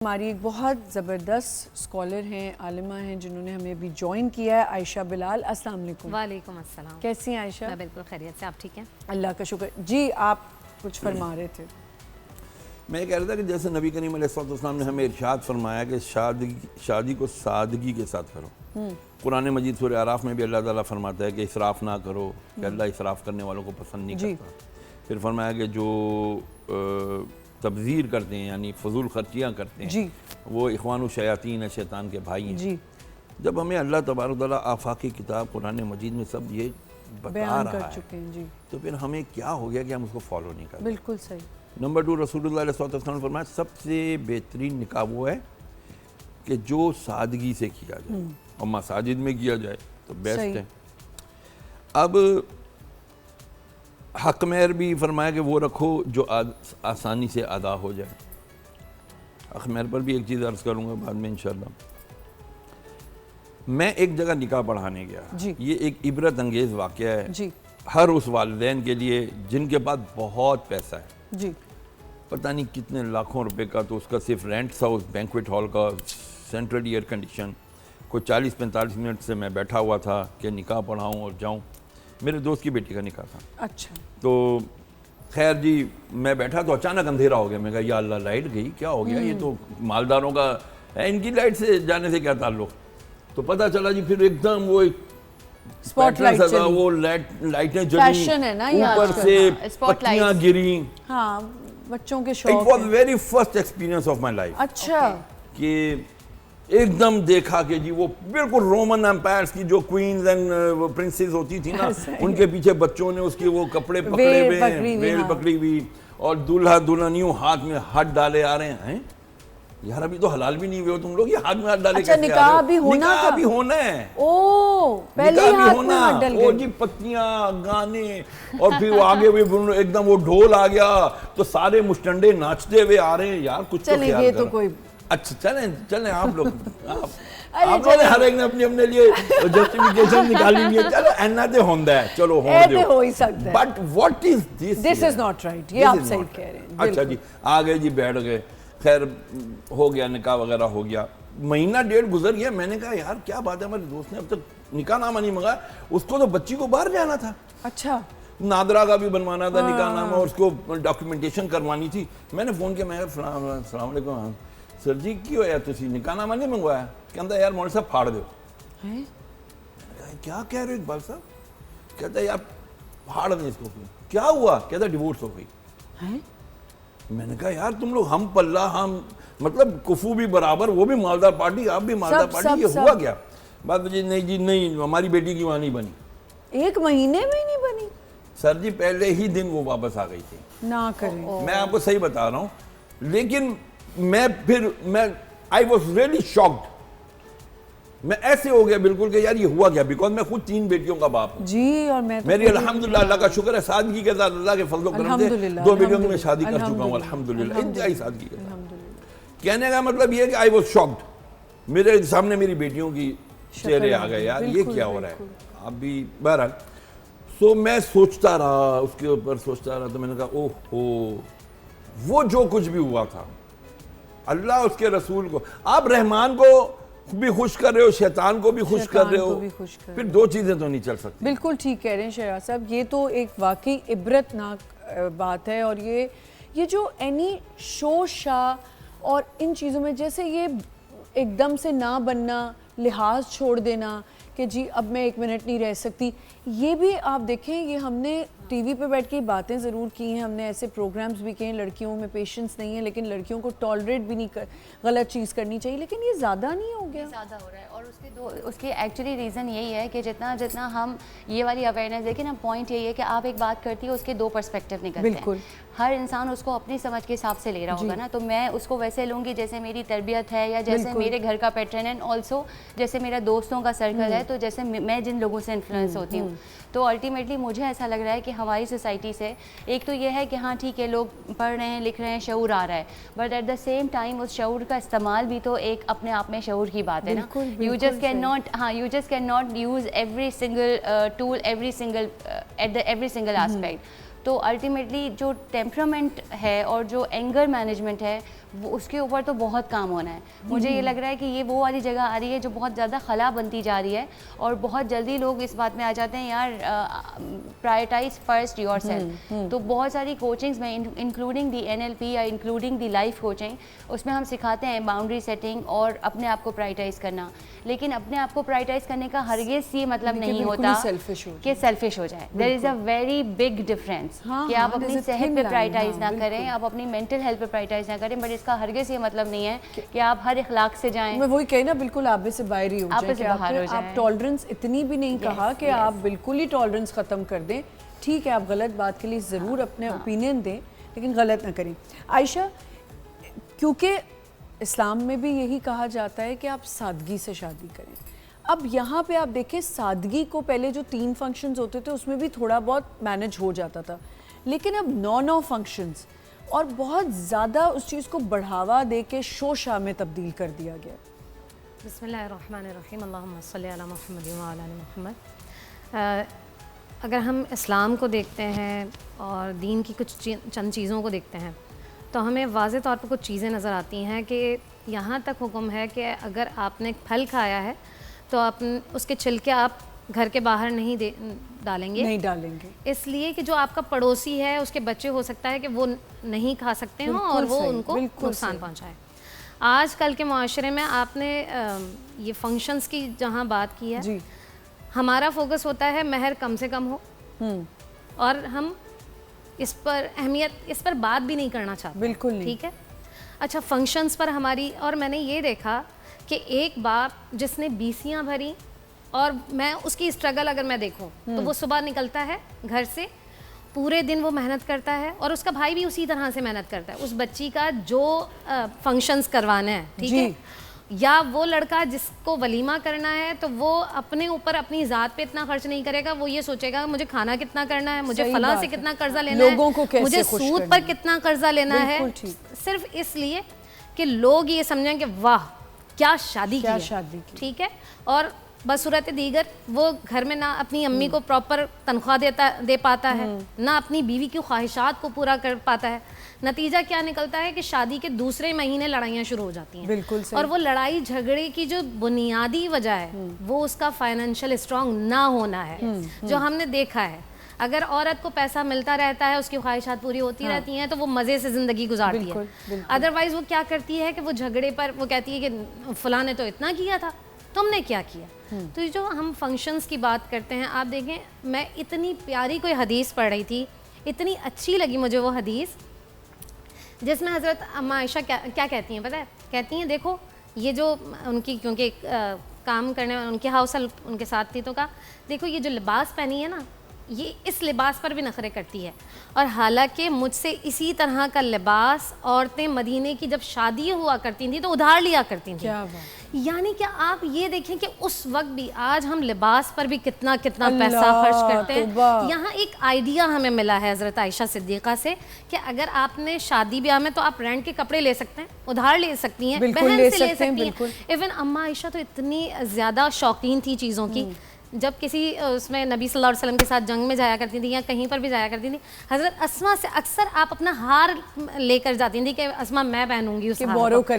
ہماری ایک بہت زبردست اسکالر ہیں، عالمہ ہیں، جنہوں نے ہمیں ابھی جوائن کیا ہے، عائشہ بلال۔ السلام علیکم۔ وعلیکم السلام۔ کیسی ہیں عائشہ؟ میں بالکل خیریت سے، آپ ٹھیک ہیں؟ اللہ کا شکر۔ جی آپ کچھ فرما رہے تھے۔ میں یہ کہہ رہا تھا کہ جیسے نبی کریم علیہ السلام نے ہمیں ارشاد فرمایا کہ شادی کو سادگی کے ساتھ کرو۔ قرآن مجید سورہ اعراف میں بھی اللہ تعالیٰ فرماتا ہے کہ اسراف نہ کرو، کہ اللہ اسراف کرنے والوں کو پسند نہیں کرتا۔ پھر فرمایا کہ جو تبذیر کرتے ہیں یعنی فضول خرچیاں کرتے ہیں وہ اخوان الشیاطین ہیں، شیطان کے بھائی ہیں۔ جب ہمیں اللہ تبارک و تعالیٰ آفاقی کتاب قرآن مجید میں سب یہ بتا رہا ہے تو پھر ہمیں کیا ہو گیا کہ ہم اس کو فالو نہیں کرتے؟ بالکل صحیح۔ نمبر 2، رسول اللہ علیہ وسلم نے فرمایا سب سے بہترین نکاح وہ ہے کہ جو سادگی سے کیا جائے، اور مساجد میں کیا جائے تو بیسٹ ہے۔ اب حق مہر بھی فرمایا کہ وہ رکھو جو آسانی سے ادا ہو جائے۔ حق مہر پر بھی ایک چیز عرض کروں گا بعد میں انشاءاللہ۔ میں ایک جگہ نکاح پڑھانے گیا، یہ ایک عبرت انگیز واقعہ ہے ہر اس والدین کے لیے جن کے پاس بہت پیسہ ہے، پتہ نہیں کتنے لاکھوں روپے کا، تو اس کا صرف رینٹ تھا اس بینکویٹ ہال کا، سینٹرل ایئر کنڈیشن، کوئی 40-45 منٹ سے میں بیٹھا ہوا تھا کہ نکاح پڑھاؤں اور جاؤں۔ میرے دوست کی بیٹی کا نکاح تھا۔ اچھا، تو خیر جی میں بیٹھا تو اچانک اندھیرا ہو گیا۔ میں کہا یا اللہ لائٹ گئی، کیا ہو گیا؟ یہ تو مالداروں کا ہے، ان کی لائٹ سے جانے سے کیا تعلق؟ تو پتہ چلا جی پھر ایک دم وہ اسپاٹ لائٹ چلی، وہ لائٹیں جلی، اوپر سے پتیاں گری۔ ہاں بچوں کے شوق۔ It was very first experience of my life. اچھا، کہ ایک دم دیکھا کہ جی وہ بالکل رومن امپائرز کی جو کوئنز اینڈ پرنسز ہوتی تھی نا، ان کے پیچھے بچوں نے اس کے وہ کپڑے پکڑے ہوئے ہیں، ویل پکڑی ہوئی، اور دولہا دلہنیوں ہاتھ میں ہاتھ ڈالے آ رہے ہیں۔ یار ابھی تو حلال بھی نہیں ہوئے ہو تم لوگ، یہ ہاتھ میں ہاتھ ڈالے کیسے آ رہے ہو؟ نکاح بھی ہونا تھا، نکاح بھی ہونا ہے، پہلے نکاح بھی ہاتھ میں ہونا، ہاتھ ڈل وہ گئے۔ جی پتیاں گانے، اور پھر وہ آگے ہوئے ایک دم وہ ڈھول آ گیا تو سارے مشٹنڈے ناچتے ہوئے آ رہے ہیں۔ یار کچھ تو خیال کرو۔ اچھا چلیں آپ لوگ آپ لوگ ہر ایک نے اپنے اپنے لیے جسٹیفیکیشن نکالی ہوئی ہے، چلو اینا تے ہوندا ہے، چلو ہو ہی سکتا ہے، but what is this? This is not right. یہ آپ صحیح کہہ رہے ہیں۔ اچھا جی آ گئے جی، بیٹھ گئے، خیر ہو گیا، نکاح وغیرہ ہو گیا، مہینہ ڈیڑھ گزر گیا۔ میں نے کہا یار کیا بات ہے، ہمارے دوست نے اب تک نکاح نامہ نہیں منگایا، اس کو تو بچی کو باہر جانا تھا، اچھا نادرا کا بھی بنوانا تھا نکاح نامہ، اور اس کو ڈاکیومنٹیشن کروانی تھی۔ میں نے فون کیا، میں السلام علیکم سر جی کی ہویا تسی نکاح نامہ نہیں منگوایا؟ کہتا یار مولوی صاحب پھاڑ دو۔ کیا کہہ رہے ہو اقبال صاحب؟ کہتا یار پھاڑ دیں اس کو۔ کیا ہوا؟ کہتا ڈیورس ہو گئی۔ میں نے کہا یار تم لوگ ہم پلہ، ہم مطلب کفو بھی برابر، وہ بھی مالدار پارٹی، آپ بھی مالدار پارٹی، یہ ہوا کیا؟ بات جی نہیں جی نہیں، ہماری بیٹی کی وہاں نہیں بنی۔ ایک مہینے میں نہیں بنی؟ سر جی پہلے ہی دن وہ واپس آ گئی تھی۔ نہ کریں، میں آپ کو صحیح بتا رہا ہوں، لیکن میں I was really shocked، میں ایسے ہو گیا بالکل کہ یار یہ ہوا کیا، بیکاز میں خود 3 بیٹیوں کا باپ ہوں جی، اور میں میری الحمدللہ اللہ کا شکر ہے سادگی کے ساتھ، اللہ کے فضل و کرم سے 2 بیٹیوں کی میں شادی کر چکا ہوں الحمدللہ، انتہائی سادگی کے ساتھ۔ کہنے کا مطلب یہ ہے کہ I was shocked، میرے سامنے میری بیٹیوں کی چہرے آ گئے، یار یہ کیا ہو رہا ہے۔ اب بھی بہرحال سو میں سوچتا رہا، اس کے اوپر سوچتا رہا، تو میں نے کہا اوہ ہو، وہ جو کچھ بھی ہوا تھا اللہ اس کے رسول کو، آپ رحمان کو بھی خوش کر رہے ہو، شیطان کو بھی خوش کر رہے ہو، پھر 2 چیزیں تو نہیں چل سکتی۔ بالکل ٹھیک کہہ رہے ہیں شہراز صاحب، یہ تو ایک واقعی عبرتناک بات ہے۔ اور یہ جو اینی شو شا اور ان چیزوں میں جیسے یہ ایک دم سے نہ بننا، لحاظ چھوڑ دینا کہ جی اب میں 1 منٹ نہیں رہ سکتی، یہ بھی آپ دیکھیں، یہ ہم نے ٹی وی پہ بیٹھ کے باتیں ضرور کی ہیں، ہم نے ایسے پروگرامز بھی کیے ہیں، لڑکیوں میں پیشنس نہیں ہے، لیکن لڑکیوں کو ٹالریٹ بھی نہیں غلط چیز کرنی چاہیے، لیکن یہ زیادہ نہیں ہو گیا؟ زیادہ ہو رہا ہے، اور اس کی ایکچولی ریزن یہی ہے کہ جتنا ہم یہ والی اویئرنیس دیکھیں نا، پوائنٹ یہی ہے کہ آپ ایک بات کرتی ہے، اس کے 2 پرسپیکٹو نکلتے ہیں، ہر انسان اس کو اپنی سمجھ کے حساب سے لے رہا ہوگا نا، تو میں اس کو ویسے لوں گی جیسے میری تربیت ہے، یا جیسے میرے گھر کا پیٹرن ہے، آلسو جیسے میرا دوستوں کا سرکل ہے، تو جیسے میں جن لوگوں سے انفلوئنس ہوتی ہوں، تو الٹیمیٹلی مجھے ایسا لگ رہا ہے کہ ہماری سوسائٹی سے ایک تو یہ ہے کہ ہاں ٹھیک ہے لوگ پڑھ رہے ہیں، لکھ رہے ہیں، شعور آ رہا ہے، but at the same time اس شعور کا استعمال بھی تو ایک اپنے آپ میں شعور کی بات ہے نا۔ You just can not use every single tool every single at the every single aspect. تو الٹیمیٹلی جو ٹیمپرامنٹ ہے اور جو اینگر مینجمنٹ ہے وہ اس کے اوپر تو بہت کام ہونا ہے. مجھے یہ لگ رہا ہے کہ یہ وہ والی جگہ آ رہی ہے جو بہت زیادہ خلا بنتی جا رہی ہے, اور بہت جلدی لوگ اس بات میں آ جاتے ہیں یار پرائرٹائز فرسٹ یور سیلف. تو بہت ساری کوچنگز میں انکلوڈنگ دی NLP یا انکلوڈنگ دی لائف کوچنگ, اس میں ہم سکھاتے ہیں باؤنڈری سیٹنگ اور اپنے آپ کو پرائرٹائز کرنا. لیکن اپنے آپ کو پرائرٹائز کرنے کا ہرگز یہ مطلب نہیں ہوتا کہ سیلفش ہو جائے. دیر از اے ویری بگ ڈفرینس کہ آپ اپنی صحت پہ پرائرٹائز نہ کریں, آپ اپنی مینٹل ہیلتھ پہ پرائرٹائز نہ کریں, بٹ اس کا ہرگز یہ مطلب نہیں ہے کہ آپ ہر اخلاق سے جائیں. میں وہی کہنا بالکل آپ سے باہر ہی ہو جائیں, آپ ٹالرنس اتنی بھی نہیں کہا کہ آپ بالکل ہی ٹالرنس ختم کر دیں. ٹھیک ہے, آپ غلط بات کے لیے ضرور اپنے اوپینین دیں, لیکن غلط نہ کریں. عائشہ, کیونکہ اسلام میں بھی یہی کہا جاتا ہے کہ آپ سادگی سے شادی کریں. اب یہاں پہ آپ دیکھیں سادگی کو پہلے جو 3 فنکشنز ہوتے تھے اس میں بھی تھوڑا بہت مینج ہو جاتا تھا, لیکن اب 9 فنکشنز اور بہت زیادہ اس چیز کو بڑھاوا دے کے شوشا میں تبدیل کر دیا گیا. بسم اللہ الرحمن الرحیم, اللہم صلی علی محمد وعلی آل محمد. اگر ہم اسلام کو دیکھتے ہیں اور دین کی کچھ چند چیزوں کو دیکھتے ہیں تو ہمیں واضح طور پر کچھ چیزیں نظر آتی ہیں کہ یہاں تک حکم ہے کہ اگر آپ نے پھل کھایا ہے تو اس کے چھلکے آپ گھر کے باہر نہیں ڈالیں گے, اس لیے کہ جو آپ کا پڑوسی ہے اس کے بچے ہو سکتا ہے کہ وہ نہیں کھا سکتے ہوں اور وہ ان کو نقصان پہنچائے. آج کل کے معاشرے میں آپ نے یہ فنکشنز کی جہاں بات کی ہے, ہمارا فوکس ہوتا ہے مہر کم سے کم ہو, اور ہم اس پر اس پر بات بھی نہیں کرنا چاہتے. بالکل نہیں. ٹھیک ہے, اچھا فنکشنز پر ہماری, اور میں نے یہ دیکھا کہ ایک باپ جس نے بیسیاں بھری, اور میں اس کی اسٹرگل اگر میں دیکھوں تو وہ صبح نکلتا ہے گھر سے, پورے دن وہ محنت کرتا ہے, اور اس کا بھائی بھی اسی طرح سے محنت کرتا ہے اس بچی کا جو فنکشنز کروانا ہے. ٹھیک ہے, یا وہ لڑکا جس کو ولیمہ کرنا ہے تو وہ اپنے اوپر اپنی ذات پہ اتنا خرچ نہیں کرے گا, وہ یہ سوچے گا مجھے کھانا کتنا کرنا ہے, مجھے فلاں سے کتنا قرضہ لینا ہے, مجھے سود پر کتنا قرضہ لینا ہے, صرف اس لیے کہ لوگ یہ سمجھیں کہ واہ کیا شادی کی. ٹھیک ہے, اور بصورت دیگر وہ گھر میں نہ اپنی امی کو پراپر تنخواہ دے پاتا ہے, نہ اپنی بیوی کی خواہشات کو پورا کر پاتا ہے. نتیجہ کیا نکلتا ہے کہ شادی کے دوسرے مہینے لڑائیاں شروع ہو جاتی ہیں. بالکل. اور وہ لڑائی جھگڑے کی جو بنیادی وجہ ہے وہ اس کا فائنینشیل اسٹرانگ نہ ہونا ہے, جو ہم نے دیکھا ہے. اگر عورت کو پیسہ ملتا رہتا ہے, اس کی خواہشات پوری ہوتی رہتی ہیں, تو وہ مزے سے زندگی گزارتی ہے. ادروائز وہ کیا کرتی ہے کہ وہ جھگڑے پر وہ کہتی ہے کہ فلاں نے تو اتنا کیا تھا, تم نے کیا کیا. تو جو ہم فنکشنز کی بات کرتے ہیں, آپ دیکھیں میں اتنی پیاری کوئی حدیث پڑھ رہی تھی, اتنی اچھی لگی مجھے وہ حدیث, جس میں حضرت اماں عائشہ کیا کہتی ہیں پتہ ہے, کہتی ہیں دیکھو یہ جو ان کی, کیونکہ کام کرنے ان کی ہاؤس ہیلپ ان کے ساتھ تھی, تو کہا دیکھو یہ جو لباس پہنی ہے نا, یہ اس لباس پر بھی نخرے کرتی ہے, اور حالانکہ مجھ سے اسی طرح کا لباس عورتیں مدینے کی جب شادی ہوا کرتی تھیں تو ادھار لیا کرتی تھیں. یعنی کہ آپ یہ دیکھیں کہ اس وقت بھی, آج ہم لباس پر بھی کتنا پیسہ خرچ کرتے ہیں. یہاں ایک آئیڈیا ہمیں ملا ہے حضرت عائشہ صدیقہ سے کہ اگر آپ نے شادی بیاہ میں, تو آپ رینٹ کے کپڑے لے سکتے ہیں, ادھار لے سکتی ہیں, بہن سے لے سکتی ہیں. ایون اماں عائشہ تو اتنی زیادہ شوقین تھی چیزوں کی, جب کسی اس میں نبی صلی اللہ علیہ وسلم کے ساتھ جنگ میں جایا کرتی تھی یا کہیں پر بھی جایا کرتی تھی, حضرت اسما سے اکثر آپ اپنا ہار لے کر جاتی تھی کہ اسما میں پہنوں گی اس ہار کو.